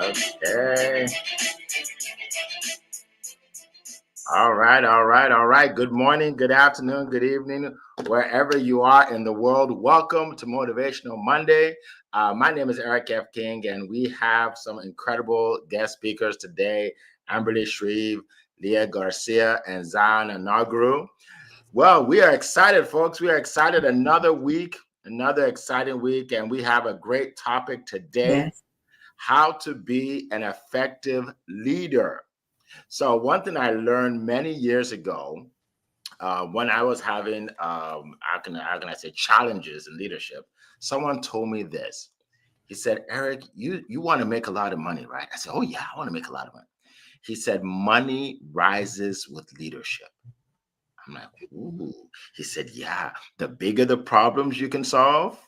Okay. All right, all right, all right. Good morning, good afternoon, good evening, wherever you are in the world. Welcome to Motivational Monday. My name is Eric F. King, and we have some incredible guest speakers today: Amberly Shreve, Leah Garcia, and Zion Anagru. Well, we are excited, folks. We are excited. Another week, another exciting week, and we have a great topic today: Yes. how to be an effective leader. So one thing I learned many years ago when I was having, how can I say, challenges in leadership, someone told me this. He said, Eric, you want to make a lot of money, right? I said, oh yeah, I want to make a lot of money. He said, money rises with leadership. I'm like, ooh. He said, yeah, the bigger the problems you can solve,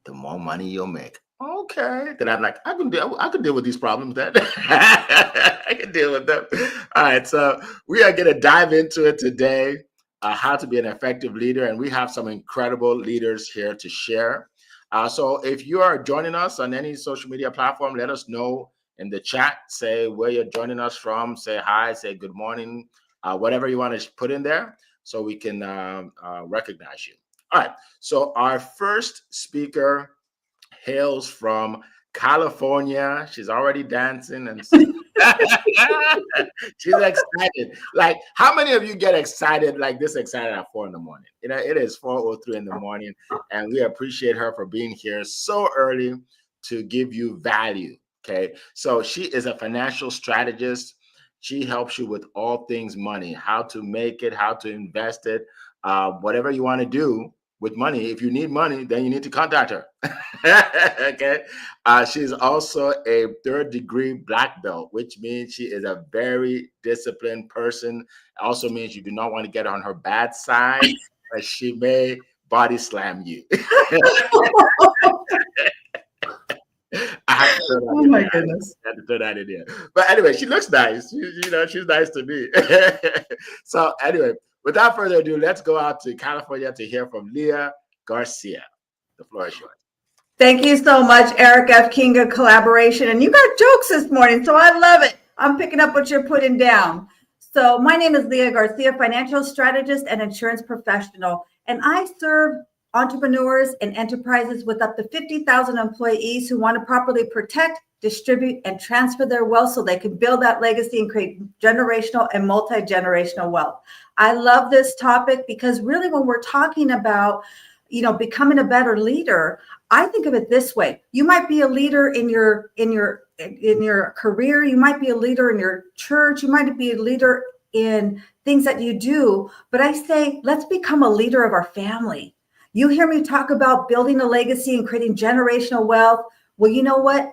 the more money you'll make. Okay. Then I'm like, I can deal with these problems then. I can deal with them. All right. So we are going to dive into it today, how to be an effective leader. And we have some incredible leaders here to share. So if you are joining us on any social media platform, let us know in the chat. Say where you're joining us from. Say hi, say good morning, whatever you want to put in there so we can recognize you. All right. So our first speaker hails from California. She's already dancing and she's excited. Like, how many of you get excited like this excited at 4 in the morning? You know, it is 4:03 in the morning, and we appreciate her for being here so early to give you value. Okay. So she is a financial strategist. She helps you with all things money, how to make it, how to invest it, whatever you want to do with money. If you need money, then you need to contact her. Okay. She's also a third-degree black belt, which means she is a very disciplined person. It also means you do not want to get on her bad side, but she may body slam you. I have to throw that Oh in my there. goodness. I have to throw that in there. But anyway, she looks nice. She's nice to me. So anyway, without further ado, let's go out to California to hear from Leah Garcia. The floor is yours. Thank you so much, Eric F. King of Collaboration. And you got jokes this morning, so I love it. I'm picking up what you're putting down. So my name is Leah Garcia, financial strategist and insurance professional, and I serve entrepreneurs and enterprises with up to 50,000 employees who want to properly protect, distribute, and transfer their wealth so they can build that legacy and create generational and multi-generational wealth. I love this topic because really when we're talking about becoming a better leader, I think of it this way. You might be a leader in your career, you might be a leader in your church, you might be a leader in things that you do, but I say let's become a leader of our family. You hear me talk about building a legacy and creating generational wealth. Well, you know what?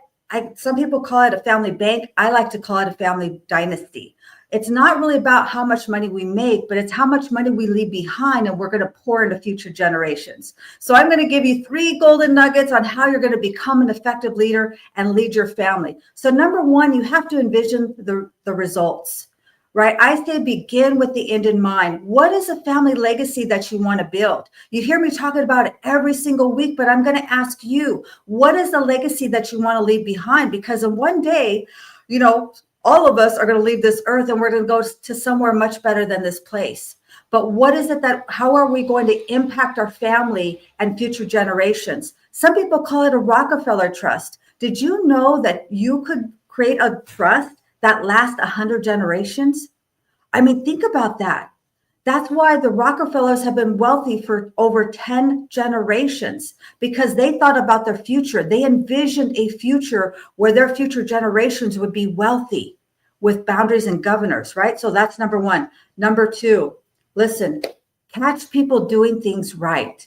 Some people call it a family bank. I like to call it a family dynasty. It's not really about how much money we make, but it's how much money we leave behind and we're going to pour into future generations. So I'm going to give you 3 golden nuggets on how you're going to become an effective leader and lead your family. So number 1, you have to envision the results, right? I say begin with the end in mind. What is a family legacy that you want to build? You hear me talking about it every single week, but I'm going to ask you, what is the legacy that you want to leave behind? Because in one day, all of us are going to leave this earth and we're going to go to somewhere much better than this place. But what is it how are we going to impact our family and future generations? Some people call it a Rockefeller trust. Did you know that you could create a trust that lasts 100 generations? I mean, think about that. That's why the Rockefellers have been wealthy for over 10 generations, because they thought about their future. They envisioned a future where their future generations would be wealthy with boundaries and governors, right? So that's number 1. Number 2, listen, catch people doing things right.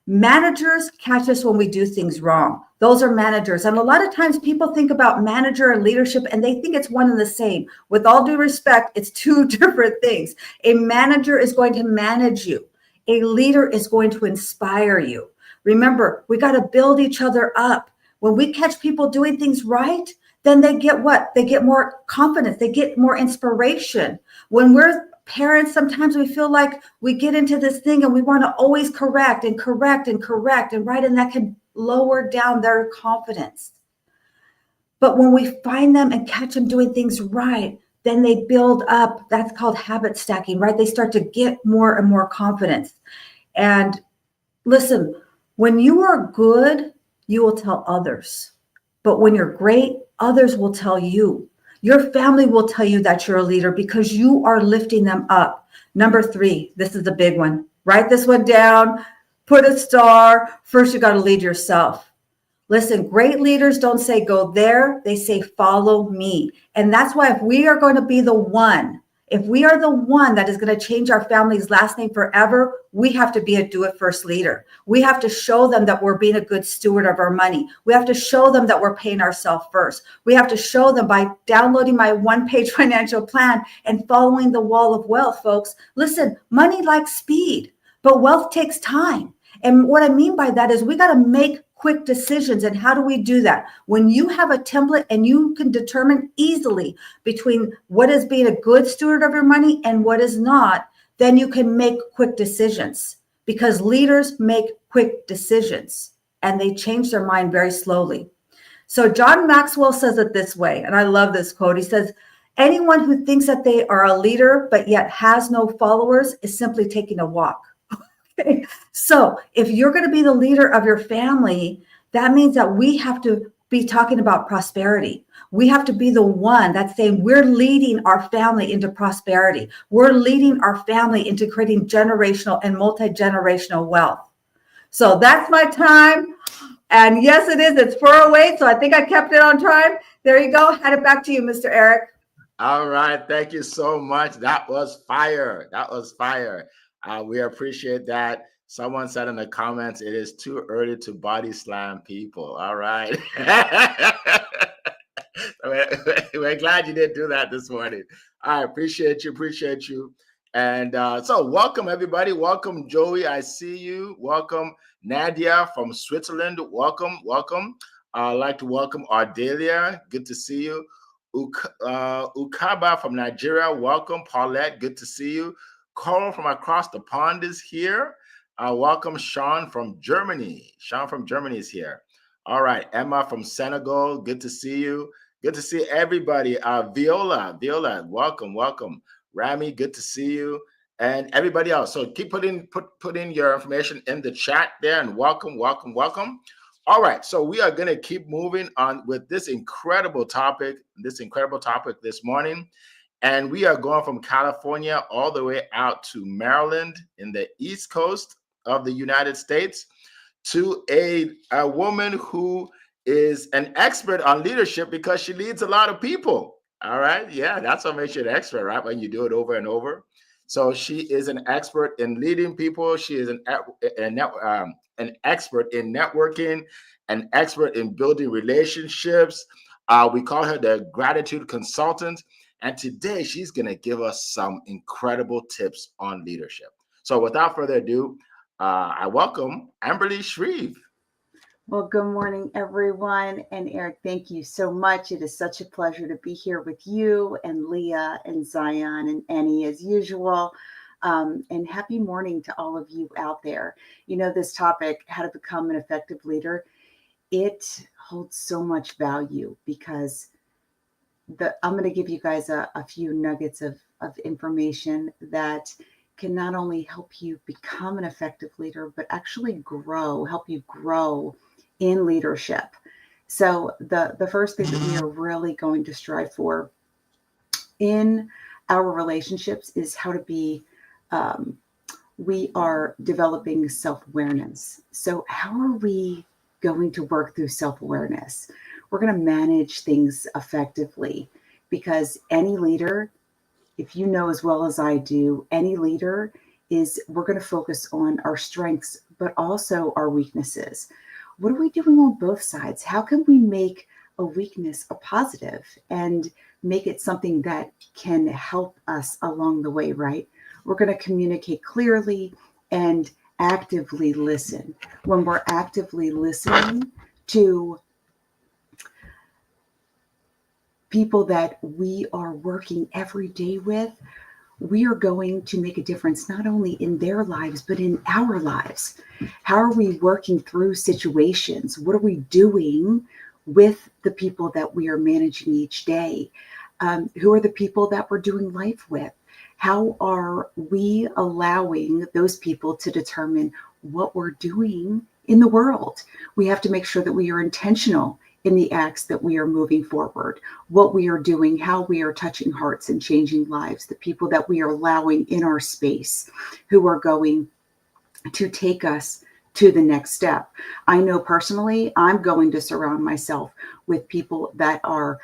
Managers catch us when we do things wrong. Those are managers. And a lot of times people think about manager and leadership and they think it's one and the same. With all due respect, it's 2 different things. A manager is going to manage you. A leader is going to inspire you. Remember, we got to build each other up. When we catch people doing things right, then they get what? They get more confidence. They get more inspiration. When we're parents, sometimes we feel like we get into this thing and we want to always correct, and right, and that can lower down their confidence. But when we find them and catch them doing things right, then they build up. That's called habit stacking, right? They start to get more and more confidence. And listen, when you are good, you will tell others. But when you're great, others will tell you. Your family will tell you that you're a leader because you are lifting them up. Number 3, this is a big one. Write this one down, put a star. First, you got to lead yourself. Listen, great leaders don't say go there, they say follow me. And that's why if we are going to be the one, if we are the one that is going to change our family's last name forever, we have to be a do-it-first leader. We have to show them that we're being a good steward of our money. We have to show them that we're paying ourselves first. We have to show them by downloading my one-page financial plan and following the wall of wealth, folks. Listen, money likes speed, but wealth takes time. And what I mean by that is we got to make quick decisions. And how do we do that? When you have a template and you can determine easily between what is being a good steward of your money and what is not, then you can make quick decisions, because leaders make quick decisions and they change their mind very slowly. So John Maxwell says it this way, and I love this quote. He says, anyone who thinks that they are a leader but yet has no followers is simply taking a walk. So if you're going to be the leader of your family, that means that we have to be talking about prosperity. We have to be the one that's saying we're leading our family into prosperity. We're leading our family into creating generational and multi-generational wealth. So that's my time. And yes, it is. It's 4:08. So I think I kept it on time. There you go. Hand it back to you, Mr. Eric. All right. Thank you so much. That was fire. That was fire. We appreciate that. Someone said in the comments, it is too early to body slam people. All right. We're glad you didn't do that this morning. I appreciate you. Appreciate you. And so welcome, everybody. Welcome, Joey. I see you. Welcome, Nadia from Switzerland. Welcome. Welcome. I'd like to welcome Ardelia. Good to see you. Ukaba from Nigeria. Welcome. Paulette. Good to see you. Carl from across the pond is here. Welcome, Sean from Germany. Sean from Germany is here. All right, Emma from Senegal. Good to see you. Good to see everybody. Viola, welcome, welcome. Rami, good to see you, and everybody else. So keep put in your information in the chat there, and welcome. All right, so we are going to keep moving on with this incredible topic this morning. And we are going from California all the way out to Maryland in the East Coast of the United States to a woman who is an expert on leadership because she leads a lot of people. All right. Yeah, that's what makes you an expert, right? When you do it over and over. So she is an expert in leading people. She is an expert in networking, an expert in building relationships. We call her the gratitude consultant. And today she's going to give us some incredible tips on leadership. So without further ado, I welcome Amberly Shreve. Well, good morning, everyone. And Eric, thank you so much. It is such a pleasure to be here with you and Leah and Zion and Annie as usual. And happy morning to all of you out there. You know, this topic, how to become an effective leader, it holds so much value because I'm going to give you guys a few nuggets of information that can not only help you become an effective leader, but actually help you grow in leadership. So the first thing that we are really going to strive for in our relationships is how to be, we are developing self-awareness. So how are we going to work through self-awareness? We're going to manage things effectively because any leader, if you know as well as I do, any leader we're going to focus on our strengths, but also our weaknesses. What are we doing on both sides? How can we make a weakness a positive and make it something that can help us along the way, right? We're going to communicate clearly and actively listen. When we're actively listening to people that we are working every day with, we are going to make a difference not only in their lives, but in our lives. How are we working through situations? What are we doing with the people that we are managing each day? Who are the people that we're doing life with? How are we allowing those people to determine what we're doing in the world? We have to make sure that we are intentional in the acts that we are moving forward, what we are doing, how we are touching hearts and changing lives, the people that we are allowing in our space who are going to take us to the next step. I know personally, I'm going to surround myself with people that are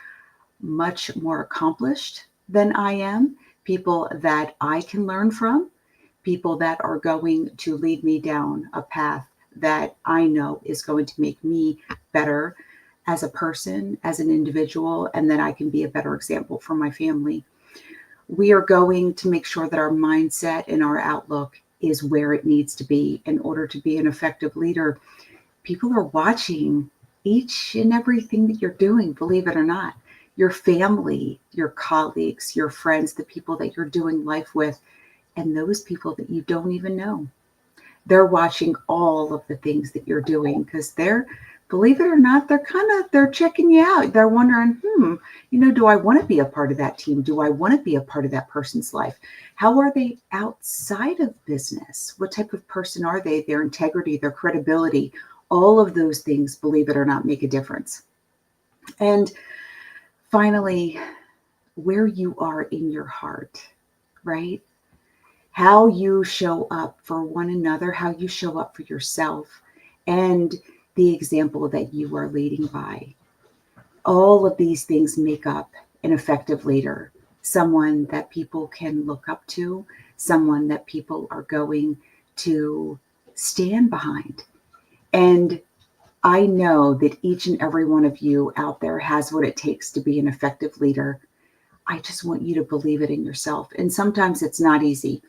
much more accomplished than I am, people that I can learn from, people that are going to lead me down a path that I know is going to make me better as a person, as an individual, and that I can be a better example for my family. We are going to make sure that our mindset and our outlook is where it needs to be in order to be an effective leader. People are watching each and everything that you're doing, believe it or not. Your family, your colleagues, your friends, the people that you're doing life with, and those people that you don't even know. They're watching all of the things that you're doing because they're, believe it or not, they're checking you out. They're wondering, do I want to be a part of that team? Do I want to be a part of that person's life? How are they outside of business? What type of person are they? Their integrity, their credibility, all of those things, believe it or not, make a difference. And finally, where you are in your heart, right? How you show up for one another, how you show up for yourself, and the example that you are leading by. All of these things make up an effective leader, someone that people can look up to, someone that people are going to stand behind. And I know that each and every one of you out there has what it takes to be an effective leader. I just want you to believe it in yourself. And sometimes it's not easy.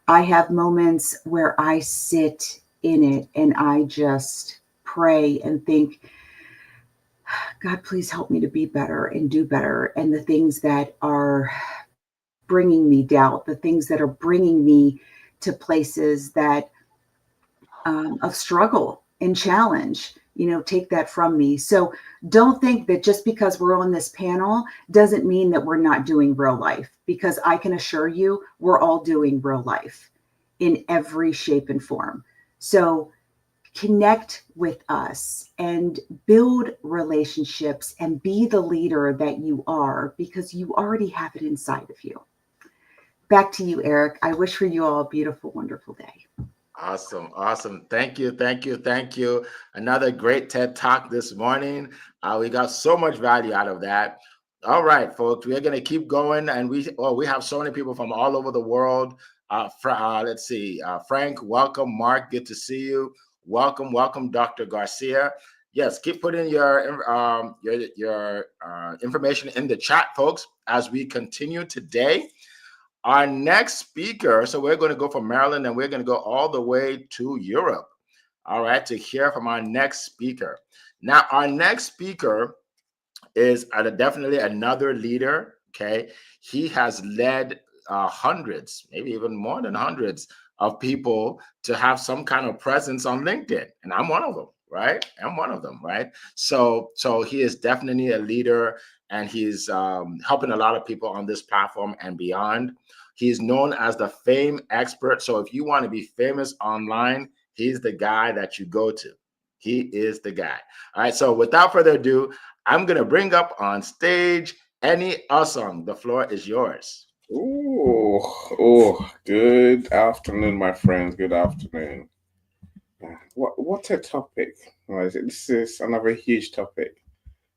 I have moments where I sit in it and I just pray and think, God, please help me to be better and do better. And the things that are bringing me doubt, the things that are bringing me to places that of struggle and challenge, take that from me. So don't think that just because we're on this panel doesn't mean that we're not doing real life, because I can assure you we're all doing real life in every shape and form. So connect with us and build relationships and be the leader that you are, because you already have it inside of you. Back to you, Eric. I wish for you all a beautiful, wonderful day. Awesome. Thank you. Another great TED Talk this morning. We got so much value out of that. All right, folks, we're going to keep going. And we have so many people from all over the world. Let's see. Frank, welcome. Mark, good to see you. Welcome, Dr. Garcia. Yes, keep putting your information in the chat, folks, as we continue today. Our next speaker, so we're going to go from Maryland and we're going to go all the way to Europe, all right, to hear from our next speaker. Now, our next speaker is definitely another leader, okay? He has led hundreds, maybe even more than hundreds of people to have some kind of presence on LinkedIn, and I'm one of them, right? So he is definitely a leader, and he's helping a lot of people on this platform and beyond. He's known as the fame expert. So if you want to be famous online, he's the guy that you go to. He is the guy. All right. So without further ado, I'm going to bring up on stage Eni Osong. The floor is yours. Good afternoon, my friends. Good afternoon. What a topic. This is another huge topic.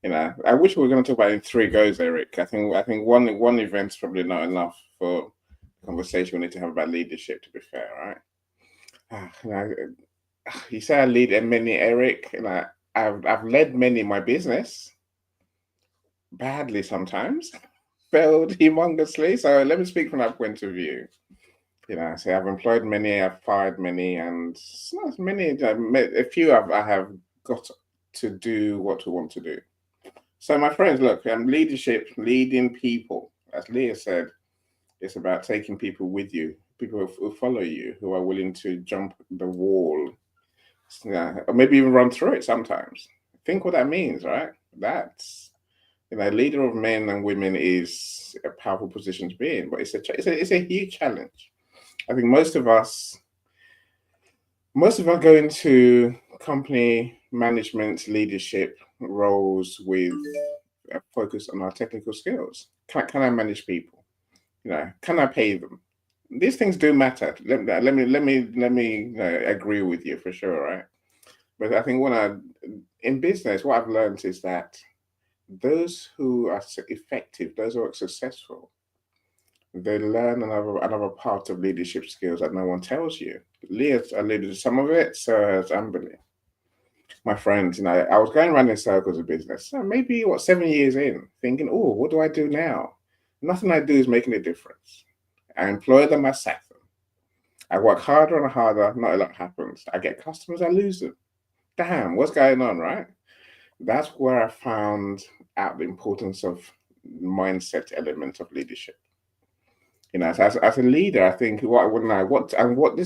I wish we were going to talk about it in 3 goes, Eric. I think one event's probably not enough for the conversation we need to have about leadership, to be fair, right? You say I lead many, Eric, and I've led many in my business, badly sometimes, failed humongously. So let me speak from that point of view. So I've employed many, I've fired many, and not many. A few I have got to do what we want to do. So my friends, look, leadership, leading people, as Leah said, It's about taking people with you, people who follow you, who are willing to jump the wall, or maybe even run through it sometimes. Think what that means, right? That's, leader of men and women is a powerful position to be in, but it's a huge challenge. I think most of us go into company management leadership roles with a focus on our technical skills. Can I manage people? Can I pay them? These things do matter. Let me agree with you for sure, right? But I think in business, what I've learned is that those who are effective, those who are successful, they learn another part of leadership skills that no one tells you. Leah's alluded to some of it, so has Amberly. My friends, I was going around in circles of business, so maybe 7 years in, thinking, oh, what do I do now? Nothing I do is making a difference. I employ them, I sack them. I work harder and harder, not a lot happens. I get customers, I lose them. Damn, what's going on, right? That's where I found out the importance of mindset element of leadership. As a leader, I think this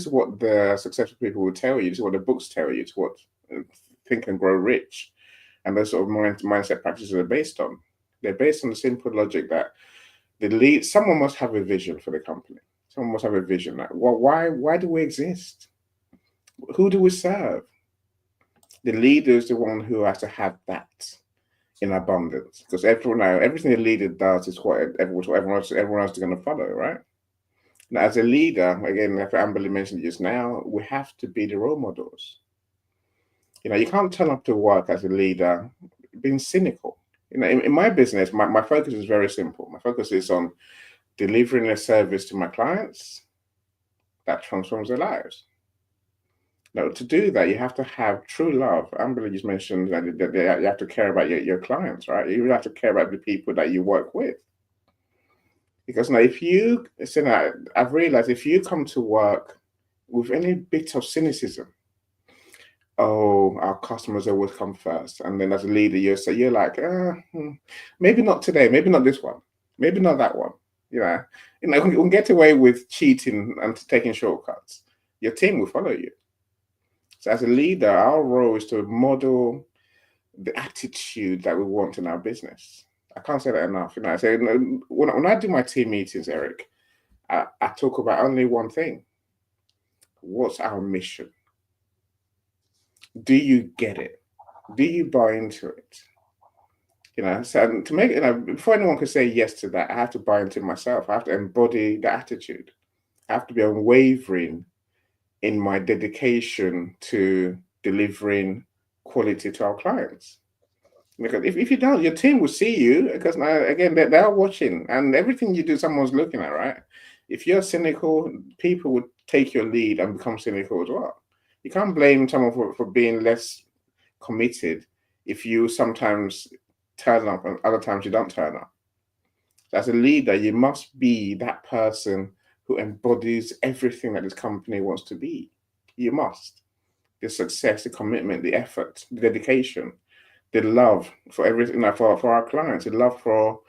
is what the successful people will tell you. This is what the books tell you. It's what Think and Grow Rich, and those sort of mindset practices are based on. They're based on the simple logic that someone must have a vision for the company. Someone must have a vision. Like, why do we exist? Who do we serve? The leader is the one who has to have that in abundance, because everything the leader does is what everyone else is going to follow, right? Now, as a leader, again, like Amberly mentioned just now, we have to be the role models. You can't turn up to work as a leader being cynical. In my business, my focus is very simple. My focus is on delivering a service to my clients that transforms their lives. Now, to do that, you have to have true love. Amberly just mentioned that you have to care about your clients, right? You have to care about the people that you work with. Because now, I've realized if you come to work with any bit of cynicism, oh, our customers always come first, and then as a leader, you're like, maybe not today, maybe not this one, maybe not that one. We can get away with cheating and taking shortcuts. Your team will follow you. So as a leader, our role is to model the attitude that we want in our business. I can't say that enough. I say when I do my team meetings, Eric, I talk about only one thing. What's our mission? Do you get it? Do you buy into it? So to make before anyone can say yes to that, I have to buy into myself. I have to embody the attitude. I have to be unwavering in my dedication to delivering quality to our clients. Because if you don't, your team will see you, because now, again, they're watching, and everything you do, someone's looking at, right? If you're cynical, people would take your lead and become cynical as well. You can't blame someone for being less committed if you sometimes turn up and other times you don't turn up. As a leader, you must be that person who embodies everything that this company wants to be. You must. The success, the commitment, the effort, the dedication, the love for everything, for our clients, the love for,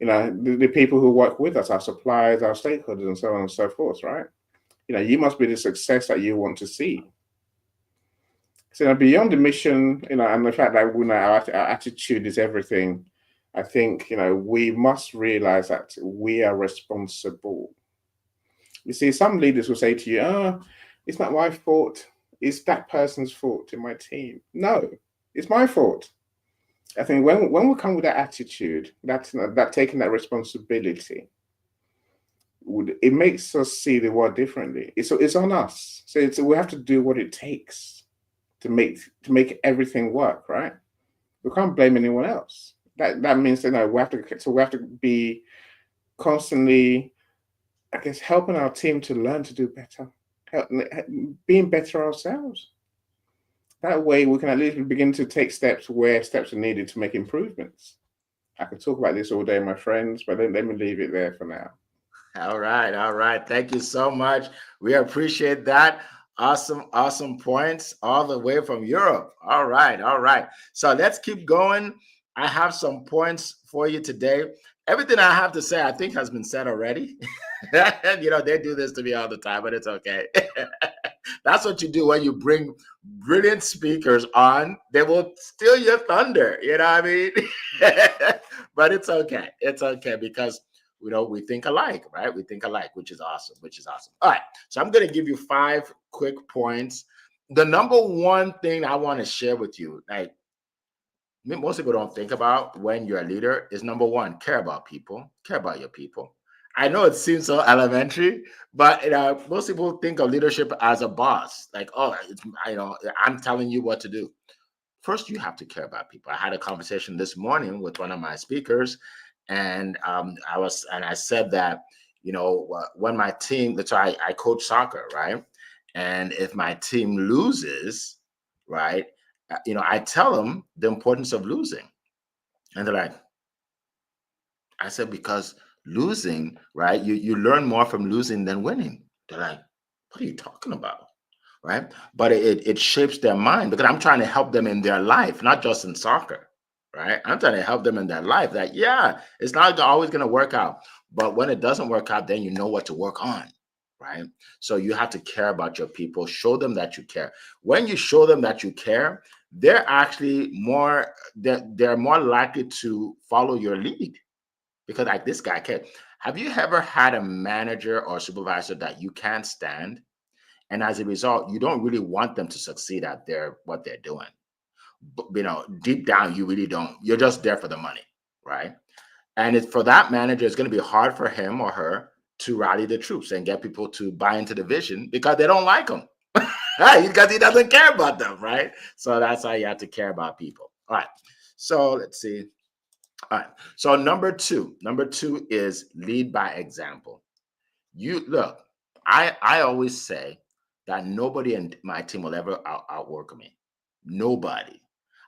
the people who work with us, our suppliers, our stakeholders, and so on and so forth, right? You must be the success that you want to see. So beyond the mission, and the fact that our attitude is everything, I think, we must realize that we are responsible. You see, some leaders will say to you, it's not my fault. It's that person's fault in my team. No, it's my fault. I think when we come with that attitude, that taking that responsibility, it makes us see the world differently. It's on us. So we have to do what it takes to make everything work, right? We can't blame anyone else. That means we have to be constantly, I guess, helping our team to learn to do better, being better ourselves. That way, we can at least begin to take steps where steps are needed to make improvements. I could talk about this all day, my friends, but let me leave it there for now. All right. Thank you so much. We appreciate that. Awesome points all the way from Europe. All right. So let's keep going. I have some points for you today. Everything I have to say, I think, has been said already. They do this to me all the time, but it's okay. That's what you do when you bring brilliant speakers on. They will steal your thunder. You know what I mean? But it's okay. It's okay because we think alike, right? We think alike, which is awesome. All right. So I'm going to give you 5 quick points. The number one thing I want to share with you, like most people don't think about when you're a leader, is number one, care about people, care about your people. I know it seems so elementary, but most people think of leadership as a boss, like, oh, I'm telling you what to do. First, you have to care about people. I had a conversation this morning with one of my speakers, and I said that when my team, that's why I coach soccer, right? And if my team loses, right, I tell them the importance of losing, and they're like, I said, because losing, right? You learn more from losing than winning. They're like, what are you talking about? Right? But it shapes their mind because I'm trying to help them in their life, not just in soccer. Right? I'm trying to help them in their life that, yeah, it's not always going to work out. But when it doesn't work out, then you know what to work on. Right? So you have to care about your people, show them that you care. When you show them that you care, they're actually they're more likely to follow your lead. Because like this guy can. Have you ever had a manager or supervisor that you can't stand? And as a result, you don't really want them to succeed at what they're doing. But, deep down, you really don't. You're just there for the money, right? And for that manager, it's going to be hard for him or her to rally the troops and get people to buy into the vision because they don't like him. Because he doesn't care about them, right? So that's how you have to care about people. All right. So let's see. All right. So number two is lead by example. You look, I always say that nobody in my team will ever outwork me. Nobody.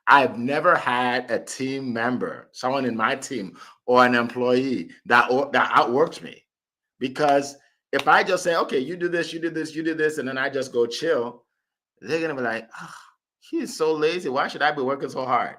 I've never had a team member, someone in my team or an employee that outworks me. Because if I just say, okay, you do this, and then I just go chill, they're going to be like, oh, he's so lazy. Why should I be working so hard?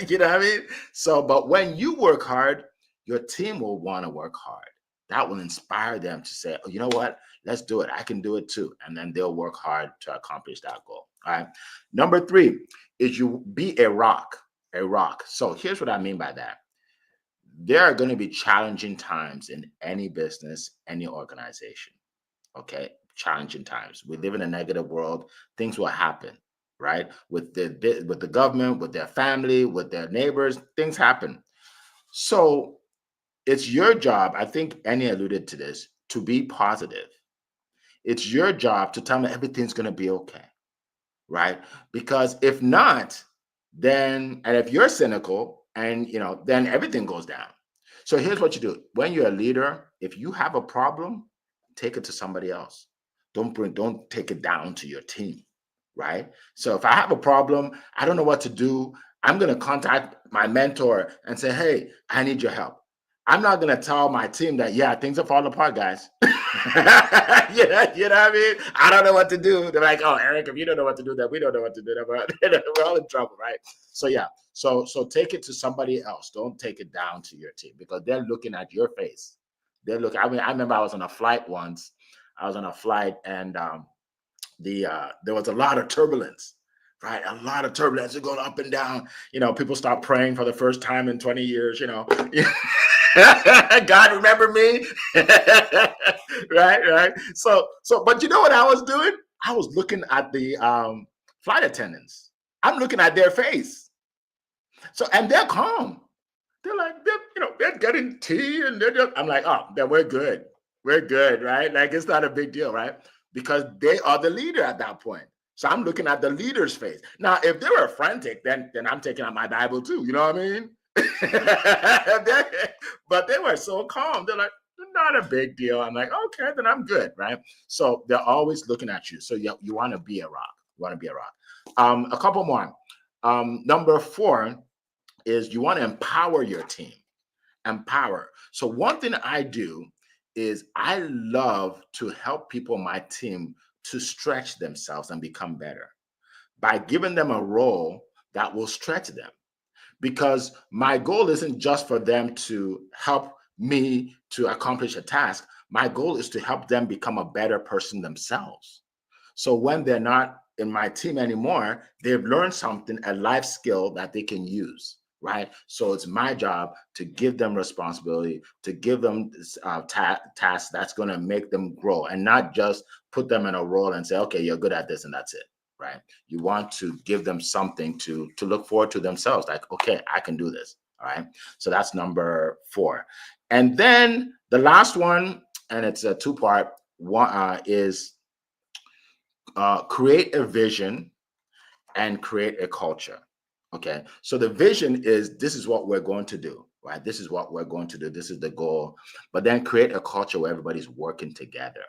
You know what I mean? So, but when you work hard, your team will want to work hard. That will inspire them to say, oh, you know what? Let's do it. I can do it too. And then they'll work hard to accomplish that goal. All right. Number 3 is you be a rock. So here's what I mean by that. There are going to be challenging times in any business, any organization. Okay. Challenging times. We live in a negative world. Things will happen, right? With the government, with their family, with their neighbors, things happen. So it's your job, I think Annie alluded to this, to be positive. It's your job to tell me everything's going to be okay, right? Because if not, and if you're cynical and, then everything goes down. So here's what you do. When you're a leader, if you have a problem, take it to somebody else. Don't take it down to your team, right? So if I have a problem, I don't know what to do, I'm going to contact my mentor and say, hey, I need your help. I'm not going to tell my team that, yeah, things are falling apart, guys. You know what I mean? I don't know what to do. They're like, oh, Eric, if you don't know what to do, then we don't know what to do. We're all in trouble, right? So yeah, so take it to somebody else. Don't take it down to your team because they're looking at your face. They're looking. I remember I was on a flight once. And there was a lot of turbulence. Right, a lot of turbulence going up and down. People start praying for the first time in 20 years. God, remember me. Right. So, but you know what I was doing? I was looking at the flight attendants. I'm looking at their face. So, and they're calm. They're like, they're getting tea, and I'm like, oh, then we're good. We're good, right? Like it's not a big deal, right? Because they are the leader at that point. So I'm looking at the leader's face. Now, if they were frantic, then I'm taking out my Bible too. You know what I mean? But they were so calm. They're like, not a big deal. I'm like, okay, then I'm good, right? So they're always looking at you. So you want to be a rock. You want to be a rock. A couple more. Number 4 is you want to empower your team. Empower. So one thing I do is I love to help people on my team to stretch themselves and become better by giving them a role that will stretch them. because my goal isn't just for them to help me to accomplish a task. My goal is to help them become a better person themselves. So when they're not in my team anymore, they've learned something, a life skill that they can use, right? So it's my job to give them responsibility, to give them tasks that's going to make them grow, and not just put them in a role and say, okay, you're good at this and that's it, right? You want to give them something to look forward to themselves, like, okay, I can do this, all right? So that's number 4. And then the last one, and it's a 2-part, one is create a vision and create a culture. Okay, so the vision is, this is what we're going to do, right? This is what we're going to do. This is the goal. But then create a culture where everybody's working together,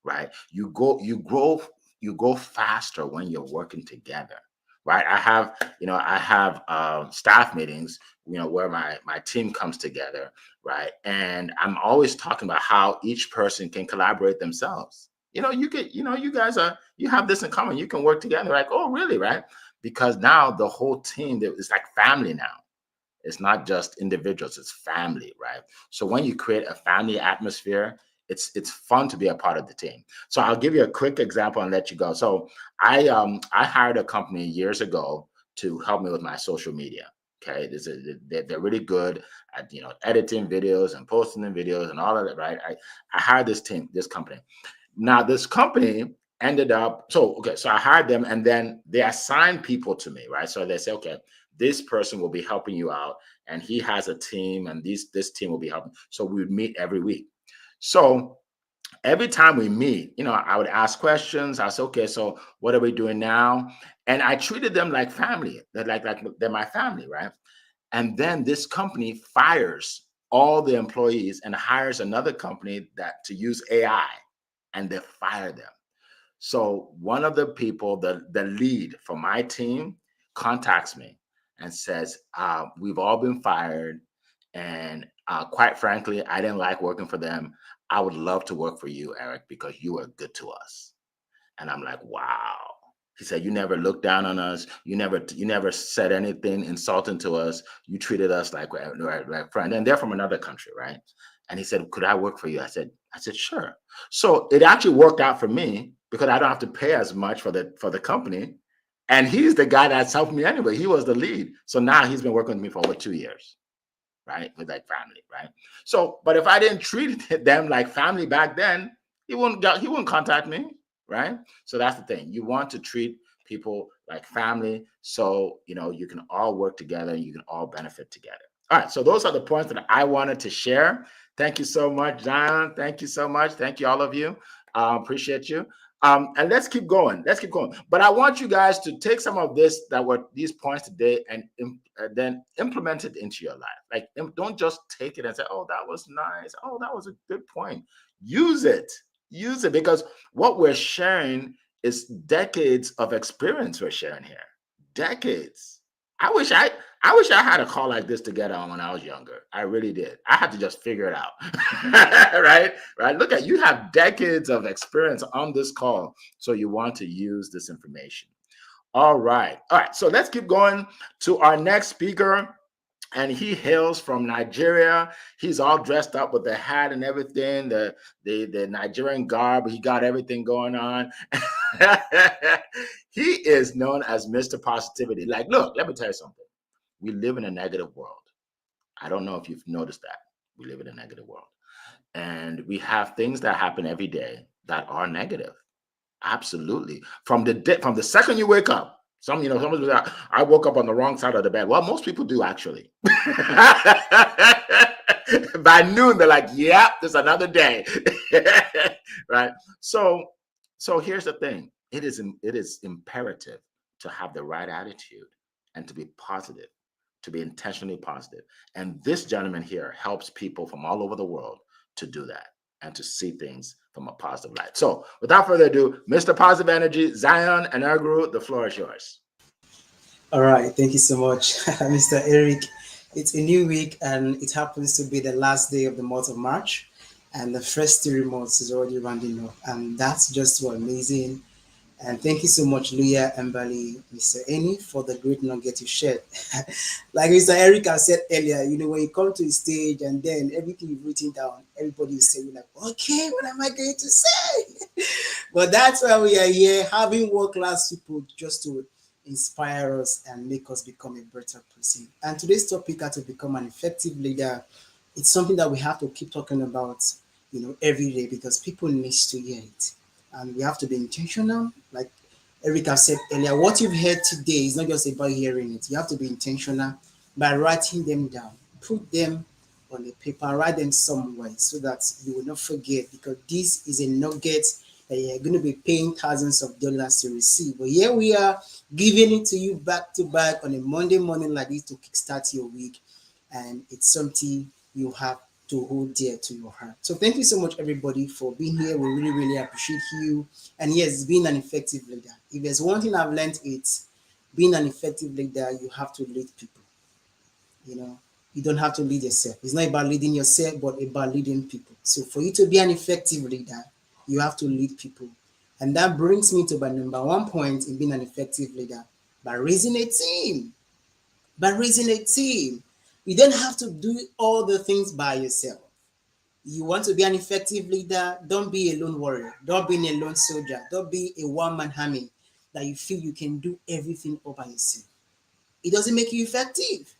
right? You grow faster when you're working together, right? I have staff meetings, where my team comes together, right? And I'm always talking about how each person can collaborate themselves. You guys you have this in common. You can work together. Like, oh, really, right? Because now the whole team is like family now. It's not just individuals, it's family, right? So when you create a family atmosphere, it's fun to be a part of the team. So I'll give you a quick example and let you go. So I hired a company years ago to help me with my social media. Okay, they're really good at editing videos and posting the videos and all of that, right? I hired this company. Now this company ended up, so I hired them, and then they assigned people to me, right? So they say, okay, this person will be helping you out, and he has a team, and this team will be helping. So we would meet every week. So every time we meet, I would ask questions. I said, okay, so what are we doing now? And I treated them like family. They're like they're my family, right? And then this company fires all the employees and hires another company to use AI, and they fire them. So one of the people, the lead for my team, contacts me and says, we've all been fired. And quite frankly, I didn't like working for them. I would love to work for you, Eric, because you are good to us. And I'm like, wow. He said, you never looked down on us. You never said anything insulting to us. You treated us like friend. And they're from another country, right? And he said, could I work for you? I said, sure. So it actually worked out for me because I don't have to pay as much for the company. And he's the guy that's helped me anyway. He was the lead. So now he's been working with me for over 2 years, right? With that family, right? So, but if I didn't treat them like family back then, he wouldn't contact me, right? So that's the thing. You want to treat people like family, so you can all work together and you can all benefit together. All right, so those are the points that I wanted to share. Thank you so much, Zion. Thank you so much. Thank you, all of you. Appreciate you. And let's keep going. But I want you guys to take some of these points today and then implement it into your life. Like, don't just take it and say, oh, that was nice. Oh, that was a good point. Use it, because what we're sharing is decades of experience we're sharing here. Decades. I wish I had a call like this to get on when I was younger. I really did. I had to just figure it out. Right? Look at, you have decades of experience on this call. So you want to use this information. All right. So let's keep going to our next speaker. And he hails from Nigeria. He's all dressed up with the hat and everything, the Nigerian garb. He got everything going on. He is known as Mr. Positivity. Like, look, let me tell you something. We live in a negative world. I don't know if you've noticed that. We live in a negative world. And we have things that happen every day that are negative. Absolutely. From the second you wake up, someone will say, I woke up on the wrong side of the bed. Well, most people do, actually. By noon, they're like, yeah, there's another day. Right? So here's the thing. It is imperative to have the right attitude and to be positive, to be intentionally positive. And this gentleman here helps people from all over the world to do that and to see things from a positive light. So without further ado, Mr. Positive Energy, Zion Enegru, the floor is yours. All right. Thank you so much, Mr. Eric. It's a new week, and it happens to be the last day of the month of March, and the first 3 months is already rounding up. And that's just so amazing. And thank you so much, Luya Mbali, Mr. Eni, for the great nugget you shared. Like Mr. Eric has said earlier, when you come to the stage and then everything you've written down, everybody is saying like, okay, what am I going to say? But that's why we are here, having world-class people just to inspire us and make us become a better person. And today's topic, how to become an effective leader, it's something that we have to keep talking about, every day, because people need to hear it. And we have to be intentional. Like Erica said earlier, what you've heard today is not just about hearing it. You have to be intentional by writing them down. Put them on a paper, write them somewhere so that you will not forget, because this is a nugget that you're going to be paying thousands of dollars to receive. But here we are giving it to you back to back on a Monday morning like this to kickstart your week. And it's something you have to hold dear to your heart. So thank you so much, everybody, for being here. We really, really appreciate you. And yes, being an effective leader. If there's one thing I've learned, it's being an effective leader, you have to lead people. You don't have to lead yourself. It's not about leading yourself, but about leading people. So for you to be an effective leader, you have to lead people. And that brings me to my number one point in being an effective leader, by raising a team. By raising a team. You don't have to do all the things by yourself. You want to be an effective leader, don't be a lone warrior. Don't be a lone soldier. Don't be a one-man army that you feel you can do everything all by yourself. It doesn't make you effective.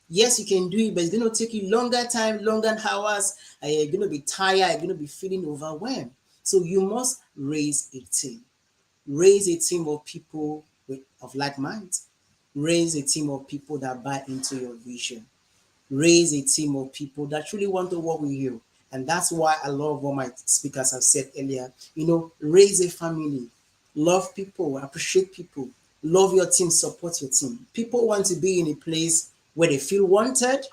Yes, you can do it, but it's going to take you longer time, longer hours. And you're going to be tired. You're going to be feeling overwhelmed. So you must raise a team. Raise a team of people of like minds. Raise a team of people that buy into your vision. Raise a team of people that truly want to work with you. And that's why I love what my speakers have said earlier. Raise a family. Love people. Appreciate people. Love your team. Support your team. People want to be in a place where they feel wanted,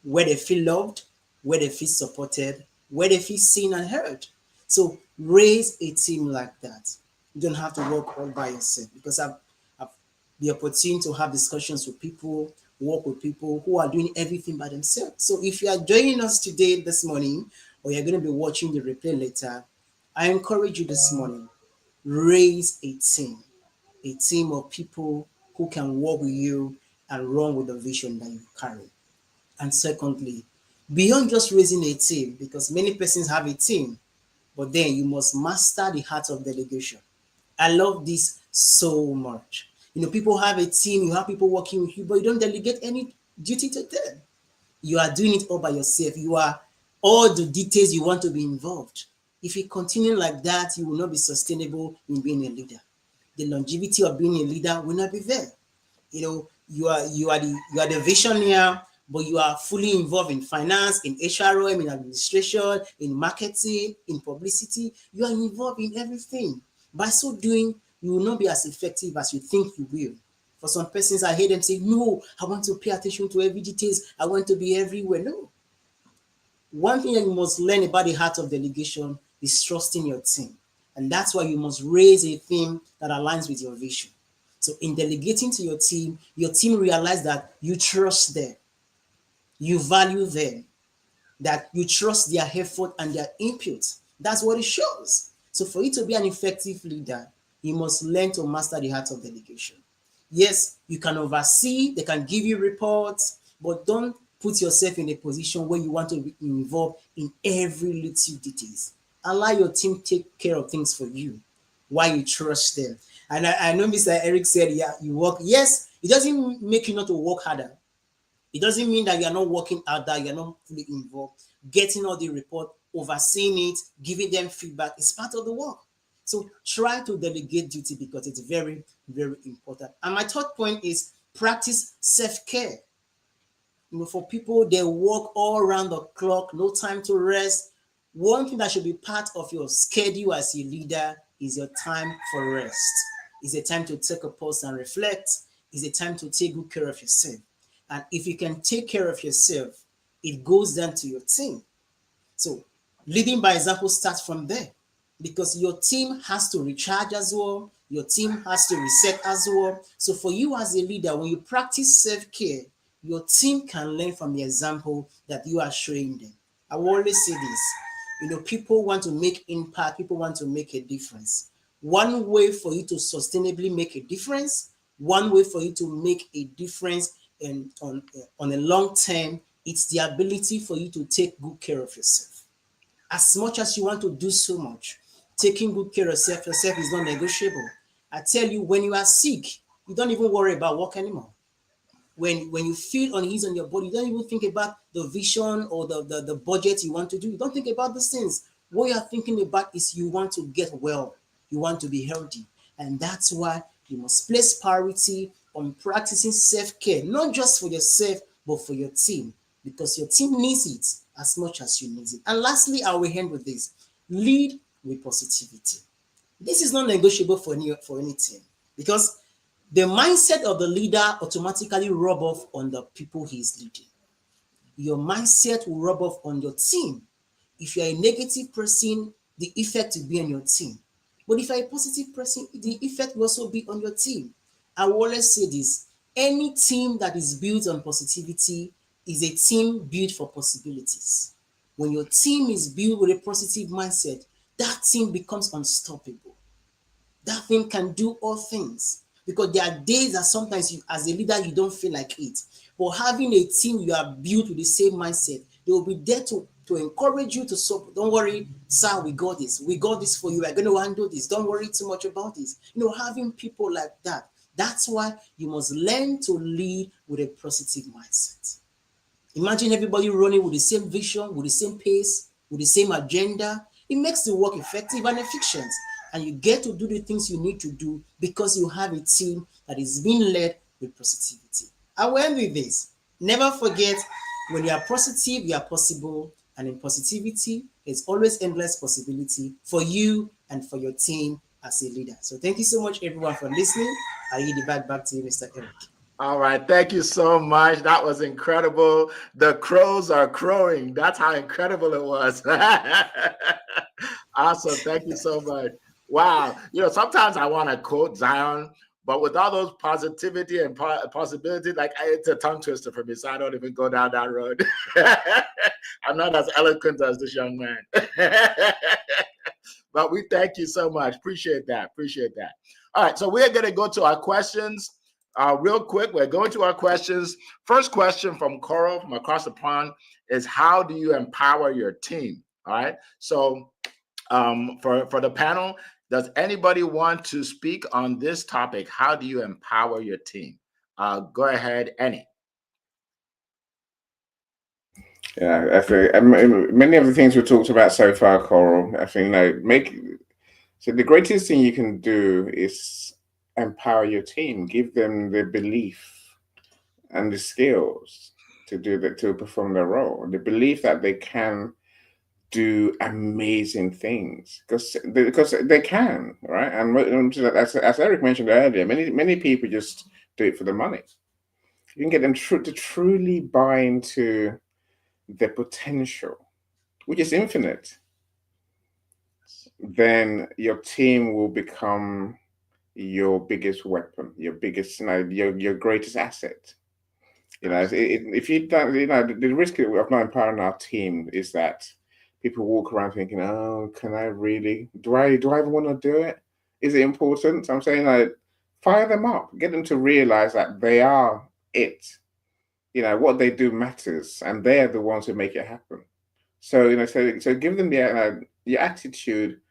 where they feel loved, where they feel supported, where they feel seen and heard. So raise a team like that. You don't have to work all by yourself, because I've the opportunity to have discussions with people, work with people who are doing everything by themselves. So if you are joining us today, this morning, or you're going to be watching the replay later, I encourage you this morning, raise a team of people who can work with you and run with the vision that you carry. And secondly, beyond just raising a team, because many persons have a team, but then you must master the art of delegation. I love this so much. People have a team, you have people working with you, but you don't delegate any duty to them. You are doing it all by yourself. You are all the details you want to be involved. If you continue like that, you will not be sustainable in being a leader. The longevity of being a leader will not be there. You are the visionary, but you are fully involved in finance, in HRM, in administration, in marketing, in publicity. You are involved in everything. By so doing, you will not be as effective as you think you will. For some persons, I hear them say, no, I want to pay attention to every details. I want to be everywhere. No. One thing that you must learn about the art of delegation is trusting your team. And that's why you must raise a team that aligns with your vision. So in delegating to your team realize that you trust them. You value them. That you trust their effort and their input. That's what it shows. So for you to be an effective leader, you must learn to master the art of delegation. Yes, you can oversee, they can give you reports, but don't put yourself in a position where you want to be involved in every little details. Allow your team take care of things for you while you trust them. And I know Mr. Eric said, yeah, you work. Yes, it doesn't make you not to work harder. It doesn't mean that you're not working harder, you're not fully involved. Getting all the report, overseeing it, giving them feedback is part of the work. So try to delegate duty because it's very, very important. And my third point is practice self-care. For people, they work all around the clock, no time to rest. One thing that should be part of your schedule as a leader is your time for rest. It's a time to take a pause and reflect. It's a time to take good care of yourself. And if you can take care of yourself, it goes down to your team. So leading by example starts from there, because your team has to recharge as well. Your team has to reset as well. So for you as a leader, when you practice self-care, your team can learn from the example that you are showing them. I will always say this, people want to make impact, people want to make a difference. One way for you to sustainably make a difference, one way for you to make a difference on a long term, it's the ability for you to take good care of yourself. As much as you want to do so much, taking good care of yourself is not negotiable. I tell you, when you are sick, you don't even worry about work anymore. When you feel unease on your body, you don't even think about the vision or the budget you want to do. You don't think about these things. What you're thinking about is you want to get well. You want to be healthy. And that's why you must place priority on practicing self-care, not just for yourself, but for your team, because your team needs it as much as you need it. And lastly, I will end with this. Lead with positivity. This is not negotiable for any team, because the mindset of the leader automatically rub off on the people he's leading. Your mindset will rub off on your team. If you're a negative person, the effect will be on your team. But if you're a positive person, the effect will also be on your team. I will always say this: any team that is built on positivity is a team built for possibilities. When your team is built with a positive mindset, that team becomes unstoppable. That thing can do all things, because there are days that sometimes you, as a leader, you don't feel like it. But having a team you are built with the same mindset, they will be there to encourage you to support. Don't worry, sir, we got this. We got this for you. We're going to handle this. Don't worry too much about this. Having people like that. That's why you must learn to lead with a positive mindset. Imagine everybody running with the same vision, with the same pace, with the same agenda. It makes the work effective and efficient. And you get to do the things you need to do because you have a team that is being led with positivity. I will end with this. Never forget, when you are positive, you are possible. And in positivity, there's always endless possibility for you and for your team as a leader. So thank you so much, everyone, for listening. I yield it back to you, Mr. Eric. All right. Thank you so much. That was incredible. The crows are crowing. That's how incredible it was. Awesome. Thank you so much. Wow. Sometimes I want to quote Zion, but with all those positivity and possibility, like it's a tongue twister for me, so I don't even go down that road. I'm not as eloquent as this young man. But we thank you so much. Appreciate that. All right. So we're going to go to our questions. Real quick, we're going to our questions. First question from Coral from across the pond is, how do you empower your team? All right. So for the panel, does anybody want to speak on this topic? How do you empower your team? Go ahead, Annie. Yeah, I think many of the things we talked about so far, Coral, I think so the greatest thing you can do is empower your team, give them the belief and the skills to do that, to perform their role, the belief that they can do amazing things because they can, right? And as Eric mentioned earlier, many people just do it for the money. You can get them to truly buy into their potential, which is infinite. Then your team will become your biggest weapon, your biggest, your greatest asset. If you don't, the risk of not empowering our team is that people walk around thinking, "Oh, can I really? Do I even want to do it? Is it important?" So I'm saying, fire them up, get them to realize that they are it. What they do matters, and they are the ones who make it happen. So so give them your attitude.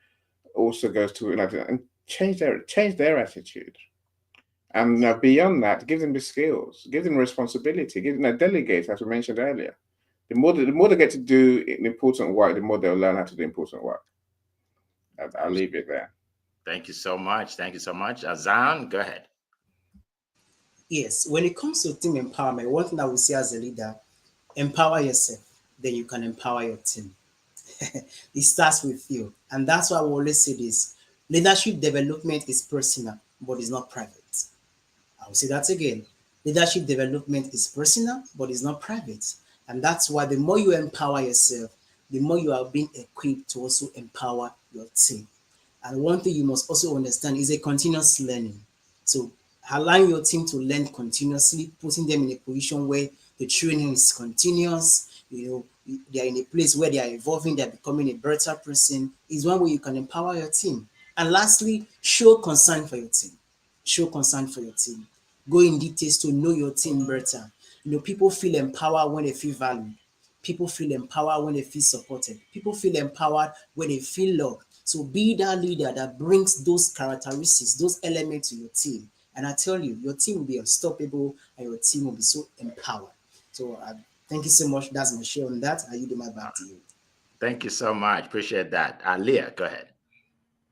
Also goes to and change their attitude, and beyond that, give them the skills, give them responsibility, give them delegate, as we mentioned earlier. The more they get to do important work, the more they'll learn how to do important work. I'll leave it there. Thank you so much. Zion, go ahead. Yes, when it comes to team empowerment, one thing I would say as a leader, empower yourself, then you can empower your team. It starts with you. And that's why I always say this: leadership development is personal, but it's not private. I will say that again. Leadership development is personal, but it's not private. And that's why the more you empower yourself, the more you are being equipped to also empower your team. And one thing you must also understand is a continuous learning. So allowing your team to learn continuously, putting them in a position where the training is continuous, they are in a place where they are evolving, they're becoming a better person, is one way you can empower your team. And lastly, show concern for your team. Show concern for your team. Go in details to know your team better. People feel empowered when they feel valued. People feel empowered when they feel supported. People feel empowered when they feel loved. So be that leader that brings those characteristics, those elements to your team. And I tell you, your team will be unstoppable and your team will be so empowered. So thank you so much. That's my share on that. I yield my back to you. Thank you so much. Appreciate that. Leah, go ahead.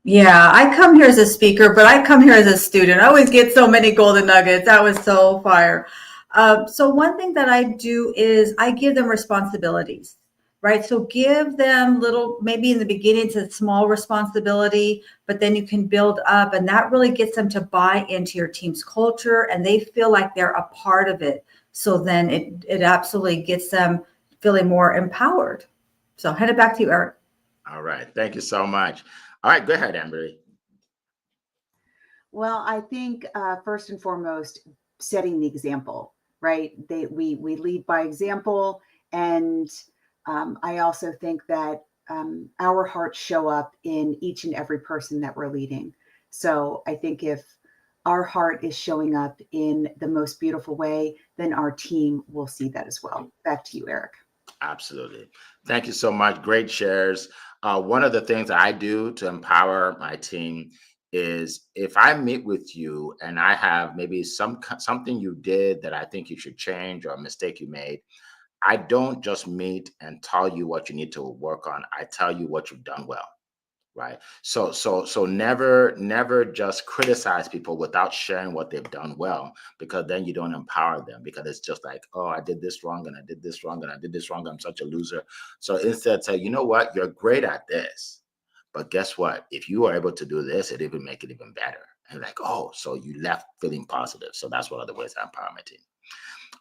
Yeah, I come here as a speaker, but I come here as a student. I always get so many golden nuggets. That was so fire. So one thing that I do is I give them responsibilities, right? So give them little, maybe in the beginning it's a small responsibility, but then you can build up, and that really gets them to buy into your team's culture and they feel like they're a part of it. So then it absolutely gets them feeling more empowered. So hand it back to you, Eric. All right. Thank you so much. All right, go ahead, Amberly. Well, I think first and foremost, setting the example, right? We lead by example, and I also think that our hearts show up in each and every person that we're leading. So I think if our heart is showing up in the most beautiful way, then our team will see that as well. Back to you, Eric. Absolutely. Thank you so much. Great shares. One of the things that I do to empower my team is if I meet with you and I have maybe something you did that I think you should change or a mistake you made, I don't just meet and tell you what you need to work on. I tell you what you've done well. Right. So never just criticize people without sharing what they've done well, because then you don't empower them, because it's just like, oh, I did this wrong and I did this wrong and I did this wrong. I'm such a loser. So instead say, you know what, you're great at this, but guess what? If you are able to do this, it even make it even better. And like, oh, so you left feeling positive. So that's one of the ways I empower my team.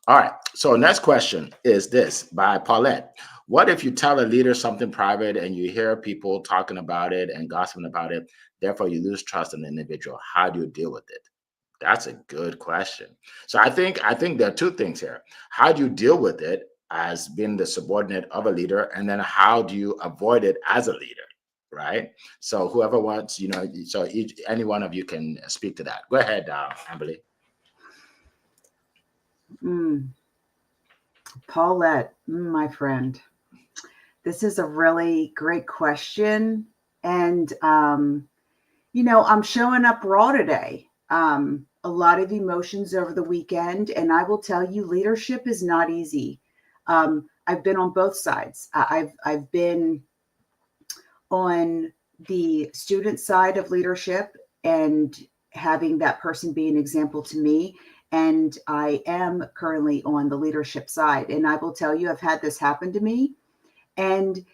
All right. So next question is this by Paulette. What if you tell a leader something private and you hear people talking about it and gossiping about it, therefore you lose trust in the individual? How do you deal with it? That's a good question. So I think there are two things here. How do you deal with it as being the subordinate of a leader? And then how do you avoid it as a leader? Right. So whoever wants, any one of you can speak to that. Go ahead, Amberly. Paulette, my friend, this is a really great question. And, I'm showing up raw today. A lot of emotions over the weekend. And I will tell you, leadership is not easy. I've been on both sides. I've been on the student side of leadership and having that person be an example to me. And I am currently on the leadership side. And I will tell you, I've had this happen to me and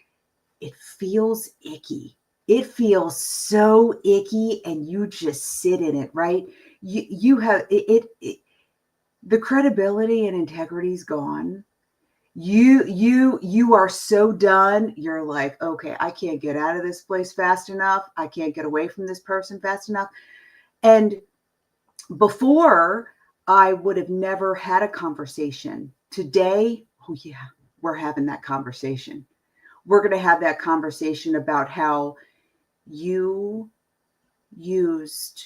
it feels icky. It feels so icky and you just sit in it, right? You have it the credibility and integrity is gone. You are so done. You're like, okay, I can't get out of this place fast enough. I can't get away from this person fast enough. And before, I would have never had a conversation. Today, oh yeah, we're having that conversation. We're going to have that conversation about how you used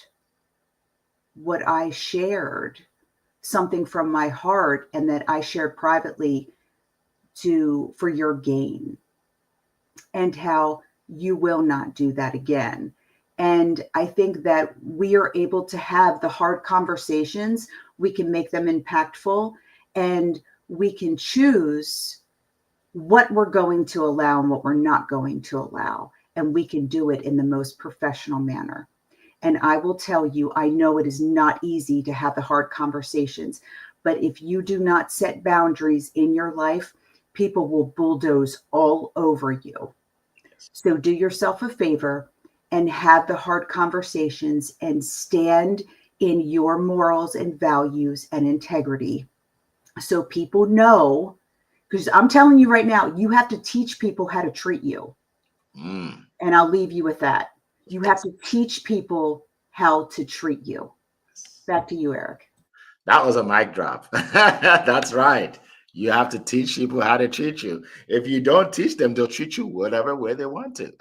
what I shared, something from my heart, and that I shared privately for your gain, and how you will not do that again. And I think that we are able to have the hard conversations. We can make them impactful, and we can choose what we're going to allow and what we're not going to allow. And we can do it in the most professional manner. And I will tell you, I know it is not easy to have the hard conversations, but if you do not set boundaries in your life, people will bulldoze all over you. So do yourself a favor and have the hard conversations and stand in your morals and values and integrity. So people know, because I'm telling you right now, you have to teach people how to treat you. And I'll leave you with that. You have to teach people how to treat you. Back to you, Eric. That was a mic drop. That's right. You have to teach people how to treat you. If you don't teach them, they'll treat you whatever way they want to.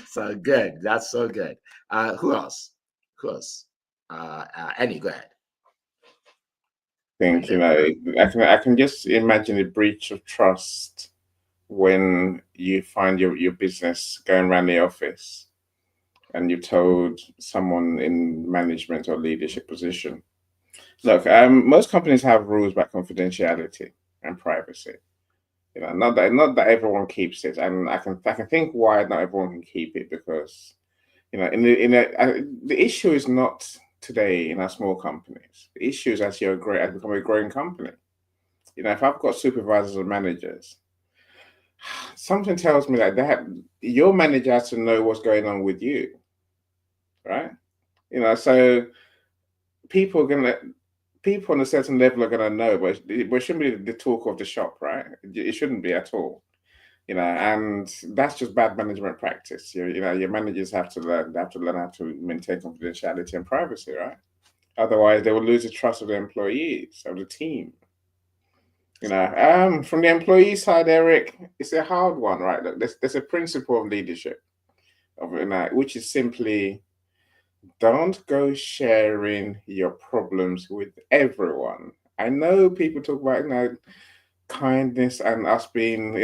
So good. That's so good. Who else? Who else? Annie, go ahead. Think, I can just imagine a breach of trust when you find your business going around the office and you told someone in management or leadership position, look, most companies have rules about confidentiality and privacy. Not that everyone keeps it, and I can think why not everyone can keep it, because the issue is not today in our small companies. The issue is as become a growing company. If I've got supervisors or managers, something tells me that your manager has to know what's going on with you, right? So people on a certain level are gonna know, but it shouldn't be the talk of the shop, right? It shouldn't be at all. And that's just bad management practice. Your managers have to learn how to maintain confidentiality and privacy, right? Otherwise, they will lose the trust of the employees, of the team. From the employee side, Eric, it's a hard one, right? Look, there's a principle of leadership, which is simply don't go sharing your problems with everyone. I know people talk about kindness and us being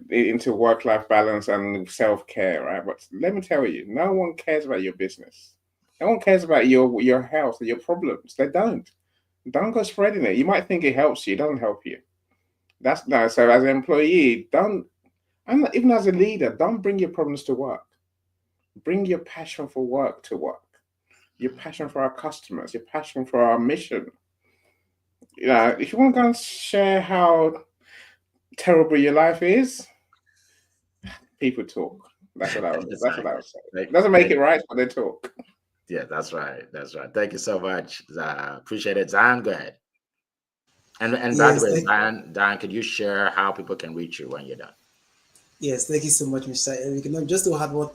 into work-life balance and self-care, right? But let me tell you, no one cares about your business. No one cares about your health or your problems. They don't go spreading it. You might think it helps you. It doesn't help you. That's no. So as an employee, even as a leader, don't bring your problems to work. Bring your passion for work to work. Your passion for our customers, your passion for our mission. If you want to go and share how terrible your life is, people talk. That's what I would say. It doesn't make it right, but they talk. Yeah, that's right. That's right. Thank you so much. Appreciate it. Zion, go ahead. And by the way, Zion, could you share how people can reach you when you're done? Yes, thank you so much, Mr. Eric. Just to add what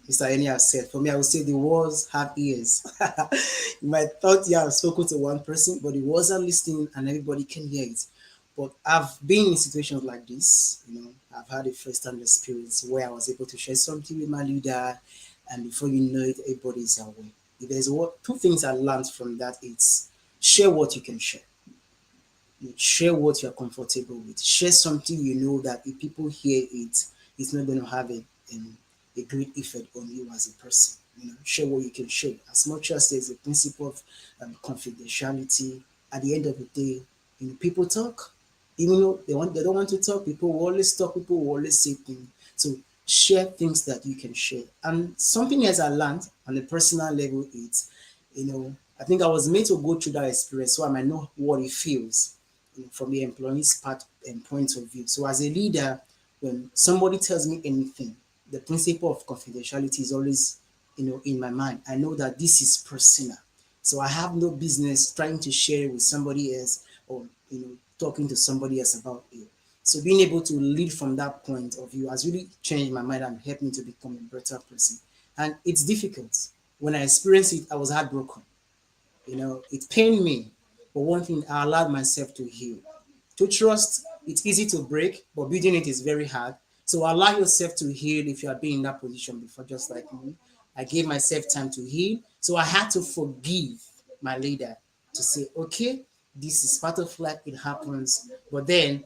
Mr. Eni has said, for me, I would say the words have ears. You might thought you have spoken to one person, but the words are listening and everybody can hear it. But I've been in situations like this, I've had a first-hand experience where I was able to share something with my leader, and before you know it, everybody is aware. If there's two things I learned from that, it's share what you can share. Share what you're comfortable with. Share something that if people hear it, it's not going to have a great effect on you as a person. Share what you can share. As much as there's a principle of confidentiality, at the end of the day, people talk. Even though they don't want to talk, people will always talk. People will always say things. So share things that you can share. And something else I learned on a personal level is, I think I was made to go through that experience so I might know what it feels. From the employee's point of view. So as a leader, when somebody tells me anything, the principle of confidentiality is always, in my mind. I know that this is personal. So I have no business trying to share with somebody else or, talking to somebody else about it. So being able to lead from that point of view has really changed my mind and helped me to become a better person. And it's difficult. When I experienced it, I was heartbroken. It pained me. But one thing, I allowed myself to heal. To trust, it's easy to break, but building it is very hard. So allow yourself to heal if you have been in that position before, just like me. I gave myself time to heal. So I had to forgive my leader to say, okay, this is part of life, it happens. But then,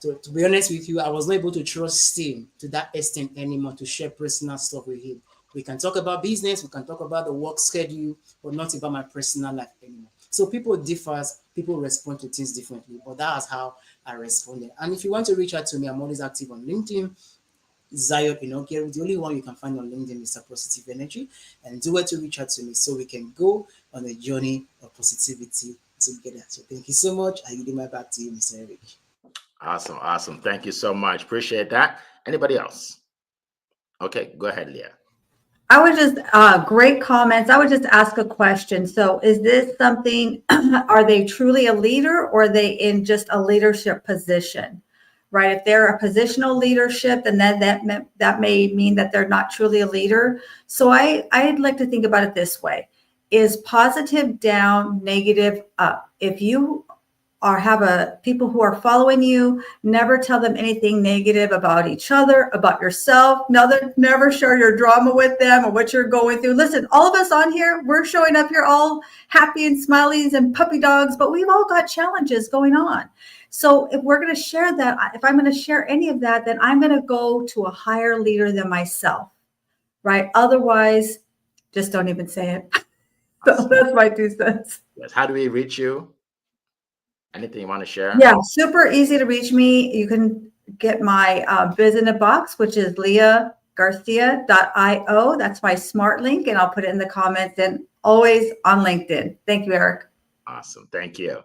to be honest with you, I was not able to trust him to that extent anymore to share personal stuff with him. We can talk about business, we can talk about the work schedule, but not about my personal life anymore. So people differ, people respond to things differently, but that's how I responded. And if you want to reach out to me, I'm always active on LinkedIn. Zion Enoke, the only one you can find on LinkedIn is Positive Energy, and do it to reach out to me so we can go on a journey of positivity together. So thank you so much. I give my back to you, Mr. Eric. Awesome. Thank you so much. Appreciate that. Anybody else? Okay, go ahead, Leah. I would just, great comments. I would just ask a question. So is this something, are they truly a leader or are they in just a leadership position, right? If they're a positional leadership, then that may mean that they're not truly a leader. So I'd like to think about it this way. Is positive down, negative up? If you have people who are following you, never tell them anything negative about each other, about yourself. Never share your drama with them or what you're going through. Listen, all of us on here, we're showing up here all happy and smileys and puppy dogs, but we've all got challenges going on. So if we're going to share that, if I'm going to share any of that, then I'm going to go to a higher leader than myself, right? Otherwise, just don't even say it. So that's my 2 cents. Yes. How do we reach you? Anything you want to share? Yeah, super easy to reach me. You can get my Biz in a Box, which is leahgarcia.io. That's my smart link, and I'll put it in the comments and always on LinkedIn. Thank you, Eric. Awesome. Thank you.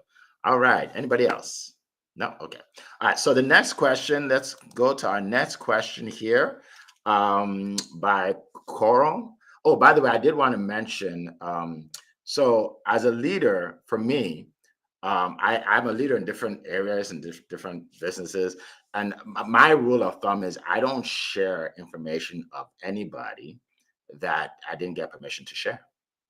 All right. Anybody else? No? Okay. All right. So the next question, let's go to our next question here by Coral. Oh, by the way, I did want to mention, so as a leader, for me, I'm a leader in different areas and different businesses. And my rule of thumb is I don't share information of anybody that I didn't get permission to share,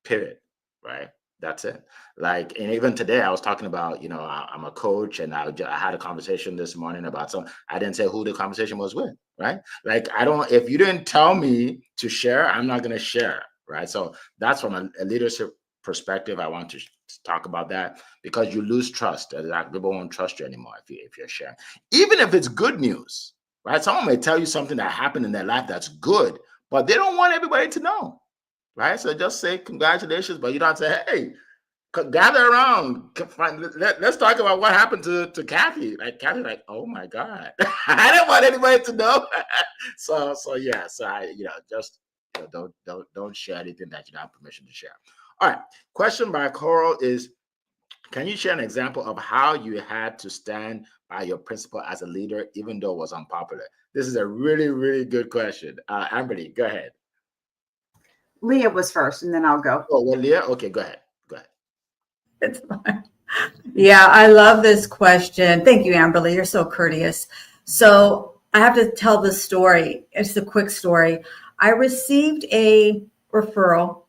period. Right? That's it. Like, and even today I was talking about, I'm a coach, and I had a conversation this morning about I didn't say who the conversation was with, right? Like, if you didn't tell me to share, I'm not going to share, right? So that's from a leadership perspective. I want to talk about that, because you lose trust. Like, people won't trust you anymore if you're sharing, even if it's good news, right? Someone may tell you something that happened in their life that's good, but they don't want everybody to know, right? So just say congratulations, but you don't say, hey, gather around, let's talk about what happened to Kathy. Like, Kathy, like, oh my God, I didn't want anybody to know. So I, just don't share anything that you don't have permission to share. All right. Question by Coral is, can you share an example of how you had to stand by your principle as a leader, even though it was unpopular? This is a really, really good question. Amberly, go ahead. Leah was first, and then I'll go. Oh, well, Leah? Okay, go ahead. It's fine. Yeah, I love this question. Thank you, Amberly. You're so courteous. So I have to tell this story. It's a quick story. I received a referral,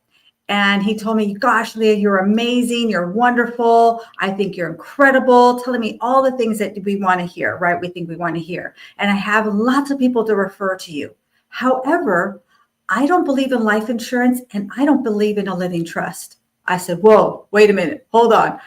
and he told me, gosh, Leah, you're amazing. You're wonderful. I think you're incredible. Telling me all the things that we want to hear, right? We think we want to hear. And I have lots of people to refer to you. However, I don't believe in life insurance, and I don't believe in a living trust. I said, whoa, wait a minute, hold on.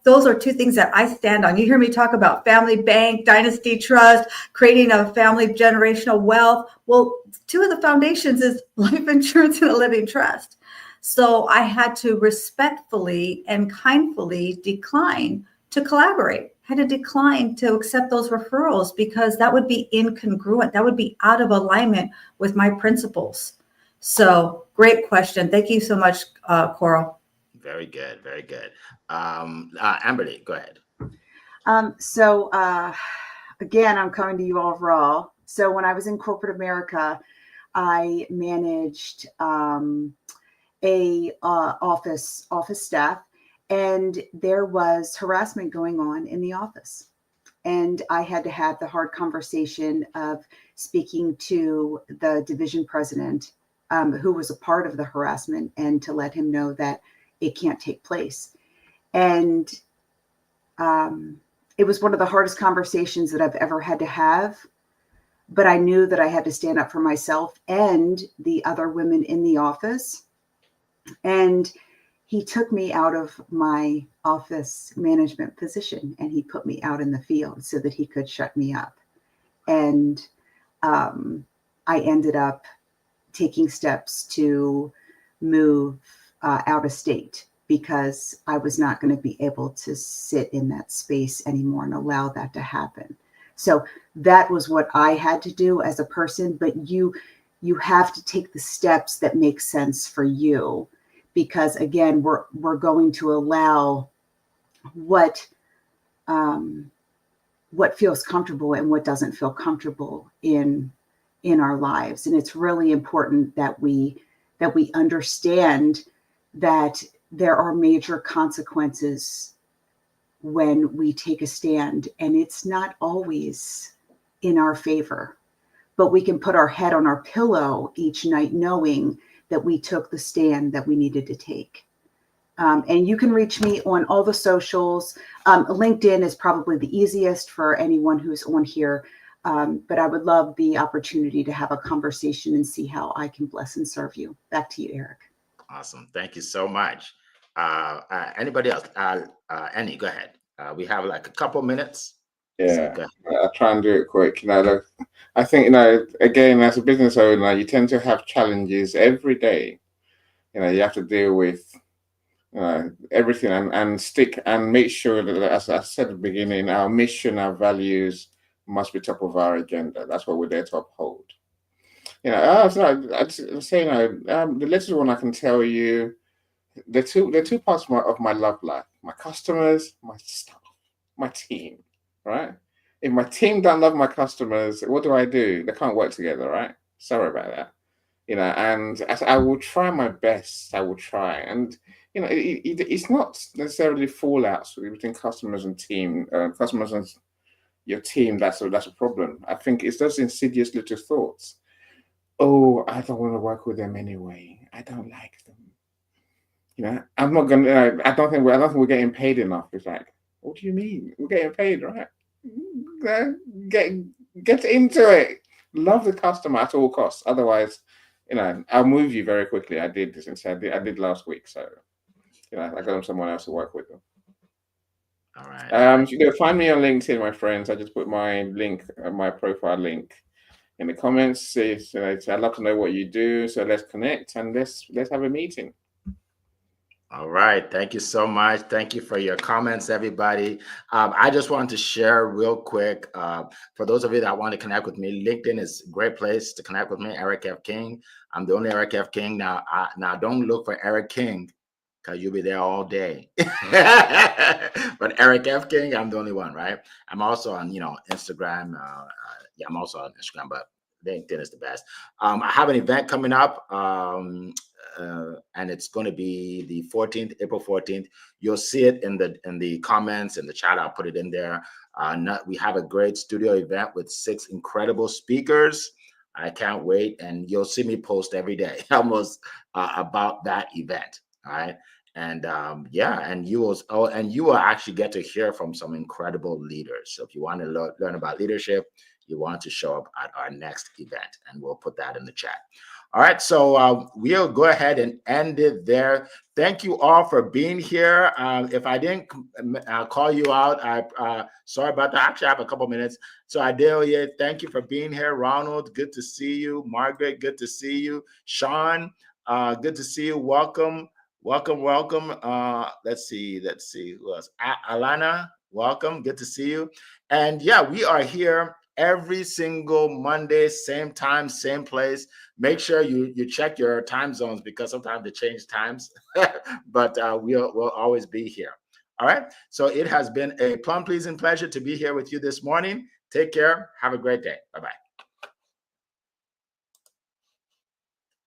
Those are 2 things that I stand on. You hear me talk about family bank, dynasty trust, creating a family generational wealth. Well, 2 of the foundations is life insurance and a living trust. So I had to respectfully and kindly decline to collaborate. I had to decline to accept those referrals, because that would be incongruent. That would be out of alignment with my principles. So great question. Thank you so much, Coral. Very good. Very good. Amberly, go ahead. Again, I'm coming to you all raw. So when I was in corporate America, I managed a office staff, and there was harassment going on in the office. And I had to have the hard conversation of speaking to the division president, who was a part of the harassment, and to let him know that it can't take place. And it was one of the hardest conversations that I've ever had to have. But I knew that I had to stand up for myself and the other women in the office. And he took me out of my office management position, and he put me out in the field so that he could shut me up. And I ended up taking steps to move out of state, because I was not going to be able to sit in that space anymore and allow that to happen. So that was what I had to do as a person. But you have to take the steps that make sense for you, because again, we're going to allow what feels comfortable and what doesn't feel comfortable in our lives. And it's really important that we understand that there are major consequences when we take a stand, and it's not always in our favor, but we can put our head on our pillow each night knowing that we took the stand that we needed to take. And you can reach me on all the socials. LinkedIn is probably the easiest for anyone who's on here. But I would love the opportunity to have a conversation and see how I can bless and serve you. Back to you, Eric. Awesome. Thank you so much. Anybody else? Annie, go ahead. We have like a couple minutes. So Yeah, go ahead. I'll try and do it quick. Look, I think, again, as a business owner, you tend to have challenges every day. You have to deal with everything and stick and make sure that, as I said at the beginning, our mission, our values must be top of our agenda. That's what we're there to uphold. I'd say, the latest one I can tell you, the two parts of my love life: my customers, my staff, my team. Right? If my team don't love my customers, what do? They can't work together, right? Sorry about that. And I will try my best. I will try, and it's not necessarily fallouts between customers and team, customers and your team. That's a problem. I think it's those insidious little thoughts. Oh, I don't want to work with them anyway. I don't like them. I'm not gonna. I don't think we're getting paid enough. It's like, what do you mean? We're getting paid, right? Get into it. Love the customer at all costs. Otherwise, I'll move you very quickly. I did this instead. I did last week. So, I got someone else to work with them. All right. You can find me on LinkedIn, my friends. I just put my link, my profile link, in the comments. I'd love to know what you do. So let's connect and let's have a meeting. All right. Thank you so much. Thank you for your comments, everybody. I just want to share real quick. For those of you that want to connect with me, LinkedIn is a great place to connect with me, Eric F. King. I'm the only Eric F. King. Now don't look for Eric King, because you'll be there all day. But Eric F. King, I'm the only one, right? I'm also on, Instagram. I'm also on Instagram, but LinkedIn is the best. I have an event coming up. And it's going to be the 14th, April 14th. You'll see it in the comments, in the chat. I'll put it in there. We have a great studio event with 6 incredible speakers. I can't wait. And you'll see me post every day almost about that event. All right. And and you will actually get to hear from some incredible leaders. So if you want to learn about leadership, you want to show up at our next event, and we'll put that in the chat. All right, so we'll go ahead and end it there. Thank you all for being here. If I didn't call you out, sorry about that. Actually, I have a couple minutes. So Adelia, thank you for being here. Ronald, good to see you. Margaret, good to see you. Sean, good to see you. Welcome. Let's see who else. Alana, welcome. Good to see you. And yeah, we are here every single Monday, same time, same place. Make sure you check your time zones, because sometimes they change times, but we'll always be here. All right. So it has been a plum pleasing pleasure to be here with you this morning. Take care. Have a great day. Bye-bye.